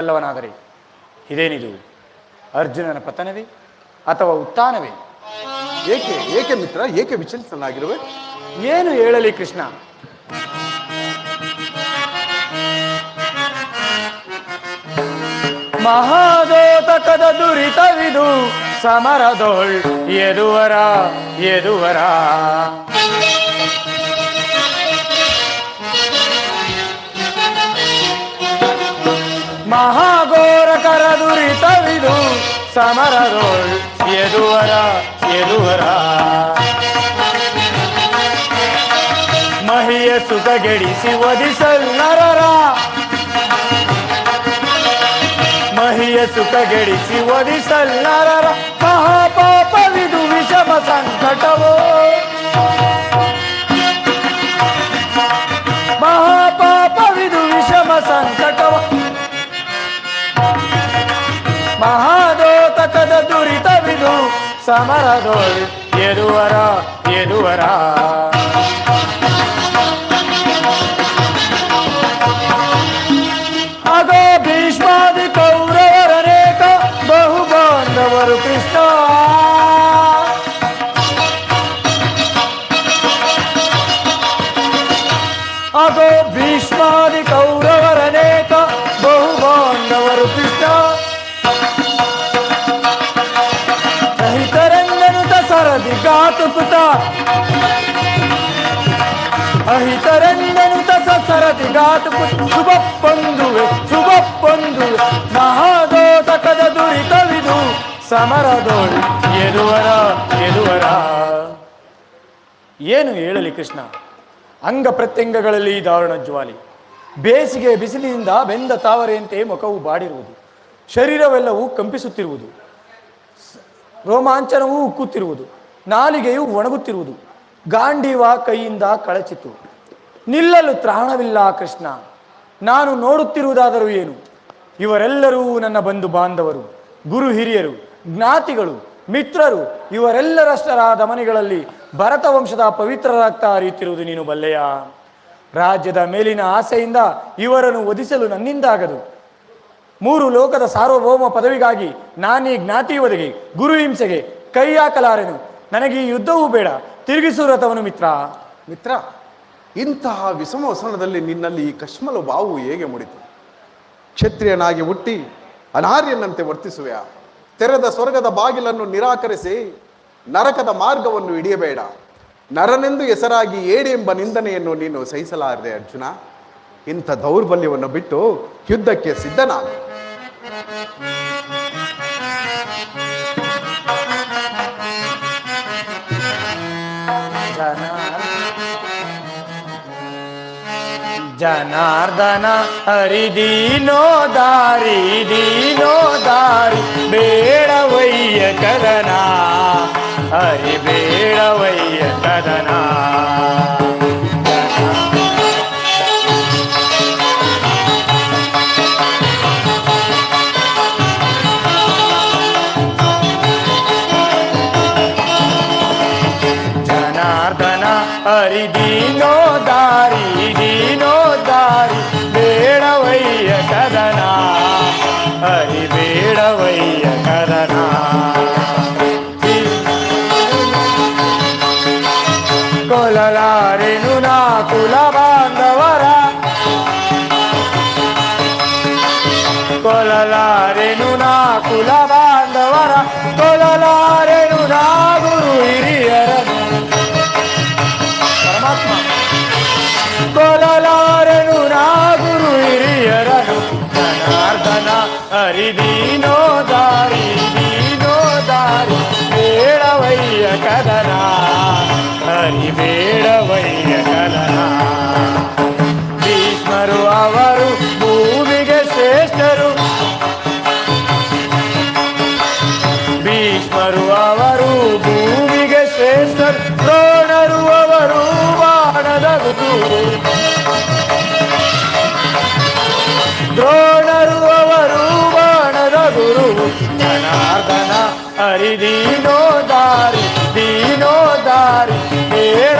ಅಲ್ಲವನಾದರೆ ಇದೇನಿದು ಅರ್ಜುನನ ಪತನವೇ ಅಥವಾ ಉತ್ಥಾನವೇ? ಏಕೆ ಏಕೆ ಮಿತ್ರ, ಏಕೆ ವಿಚಲಿತನಾಗಿರುವೆ? ಏನು ಹೇಳಲಿ ಕೃಷ್ಣ? ಮಹಾದೋತಕದ ದುರಿತವಿದು ಸಮರದೋಳ್ ಎದುವರ ಎದುವರ. ಮಹಾಘೋರಕರ ದುರಿತವಿದು ಸಮರದೋಳ್ ಎದುವರ ಎದುವರ. ಮಹಿಯ ಸುಖಗೆಡಿಸಿ ವಧಿಸಲ್ಲರರ, ಮಹಿಯ ಸುಖಗೆಡಿಸಿ ವಧಿಸಲ್ಲರರ. ಮಹಾಪಾಪವಿದು ವಿಷಮ ಸಂಕಟವೋ, ಮಹಾಪಾಪವಿದು ವಿಷಮ ಸಂಕಟವೋ. ಮಹಾದೋತಕದ ದುರಿತವಿದು ಸಮರದೋಳ್ ಎದುವರ ಎದುವರ. ಅಗೋ ಭೀಷ್ಮಾದಿ ಕೌರವರನೇಕ ಬಹು ಬಾಂಧವರು ಕೃಷ್ಣ. ಅಗೋ ಭೀಷ್ಮಾದಿ ಕೌರವರನೇಕ ಬಹು ಬಾಂಧವರು ಕೃಷ್ಣ. ಅಹಿತರೆಂದನುತ ಸರದಿ ಘಾತುಕುತ, ಅಹಿತರೆಂದನುತ ಸರದಿ ಘಾತುಕುತ. ಶುಭ ಪೊಂದುವೆ ಶುಭ ಪೊಂದುವೆ ಮಹಾದೋತಕದ ದುರಿತವಿದು ಸಮರದೋಳ್ ಎದುವರ ಎದುವರ. ಏನು ಹೇಳಲಿ ಕೃಷ್ಣ? ಅಂಗ ಪ್ರತ್ಯಂಗಗಳಲ್ಲಿ ದಾರುಣ ಜ್ವಾಲಿ. ಬೇಸಿಗೆ ಬಿಸಿಲಿನಿಂದ ಬೆಂದ ತಾವರೆಯಂತೆ ಮುಖವು ಬಾಡಿರುವುದು, ಶರೀರವೆಲ್ಲವೂ ಕಂಪಿಸುತ್ತಿರುವುದು, ರೋಮಾಂಚನವೂ ಉಕ್ಕುತ್ತಿರುವುದು, ನಾಲಿಗೆಯು ಒಣಗುತ್ತಿರುವುದು, ಗಾಂಡೀವ ಕೈಯಿಂದ ಕಳಚಿತು. ನಿಲ್ಲಲು ತ್ರಾಣವಿಲ್ಲ ಕೃಷ್ಣ. ನಾನು ನೋಡುತ್ತಿರುವುದಾದರೂ ಏನು? ಇವರೆಲ್ಲರೂ ನನ್ನ ಬಂಧು ಬಾಂಧವರು, ಗುರು ಹಿರಿಯರು, ಜ್ಞಾತಿಗಳು, ಮಿತ್ರರು. ಇವರೆಲ್ಲರಷ್ಟರಾದ ಮನೆಗಳಲ್ಲಿ ಭರತ ವಂಶದ ಪವಿತ್ರ ರಕ್ತ ಹರಿಯುತ್ತಿರುವುದು ನೀನು ಬಲ್ಲೆಯ? ರಾಜ್ಯದ ಮೇಲಿನ ಆಸೆಯಿಂದ ಇವರನ್ನು ವಧಿಸಲು ನನ್ನಿಂದಾಗದು. 3 ಲೋಕದ ಸಾರ್ವಭೌಮ ಪದವಿಗಾಗಿ ನಾನೀ ಜ್ಞಾತಿ ವಧೆಗೆ, ಗುರು ಹಿಂಸೆಗೆ ಕೈ ಹಾಕಲಾರೆನು. ನನಗೆ ಈ ಯುದ್ಧವೂ ಬೇಡ, ತಿರುಗಿಸು ರಥವನು ಮಿತ್ರ. ಮಿತ್ರ, ಇಂತಹ ವಿಷಮ ವಸನದಲ್ಲಿ ನಿನ್ನಲ್ಲಿ ಈ ಕಶ್ಮಲ ಬಾವು ಹೇಗೆ ಮೂಡಿತು? ಕ್ಷತ್ರಿಯನಾಗಿ ಹುಟ್ಟಿ ಅನಾರ್ಯನಂತೆ ವರ್ತಿಸುವೆಯಾ? ತೆರೆದ ಸ್ವರ್ಗದ ಬಾಗಿಲನ್ನು ನಿರಾಕರಿಸಿ ನರಕದ ಮಾರ್ಗವನ್ನು ಹಿಡಿಯಬೇಡ. ನರನೆಂದು ಹೆಸರಾಗಿ ಏಡಿ ಎಂಬ ನಿಂದನೆಯನ್ನು ನೀನು ಸಹಿಸಲಾರದೆ ಅರ್ಜುನ. ಇಂಥ ದೌರ್ಬಲ್ಯವನ್ನು ಬಿಟ್ಟು ಯುದ್ಧಕ್ಕೆ ಸಿದ್ಧನಾಗ. ಜನಾರ್ದನ ಹರಿದೀನೋ ದಾರಿ ದೀನೋ ದಾರಿ, ಬೇಡವಯ್ಯ ಕದನ ಹರಿ ಬೇಡವಯ್ಯ ಕದನ. ಜನಾರ್ದನ ಹರಿದೀನೋ ದಾರಿ ದೀನೋ ದಾರಿ, ಬೇಡವಯ್ಯ ಕದನ ಹರಿ ಬೇಡವಯ್ಯ ಕದನ. ಕೊಲ್ಲಲಾರೆನು ನಾ ಕುಲ ಬಾಂಧವರ, ಕೊಲ್ಲಲಾರೆನು ನಾ ಕುಲ ಬಾಂಧವರ, ಕೊಲ್ಲಲಾರೆನು ನಾ ಗುರು ಹಿರಿಯರನು. ಪರಮಾತ್ಮ ಕೊಲ್ಲಲಾರೆನು ನಾ ಗುರು ಹಿರಿಯರನು. ಜನಾರ್ದನ ಹರಿದೀನೋ ದಾರಿ ದೀನೋ ದಾರಿ, ಬೇಡವಯ್ಯ ಕದನ ಹರಿ ಬೇಡವಯ್ಯ ಕದನ. ಭೀಷ್ಮರು ಅವರು ಭೂಮಿಗೆ ಶ್ರೇಷ್ಠರು, ಭೀಷ್ಮರು ಅವರು ಭೂಮಿಗೆ ಶ್ರೇಷ್ಠರು. ದ್ರೋಣರು ಅವರು ಬಾಣದ ಗುರು, ದ್ರೋಣರು ಅವರು ಬಾಣದ ಗುರು. ಜನಾರ್ದನ ಹರಿದೀನೋ ದಾರಿ ದೀನೋ ದಾರಿ, ಬೇಡ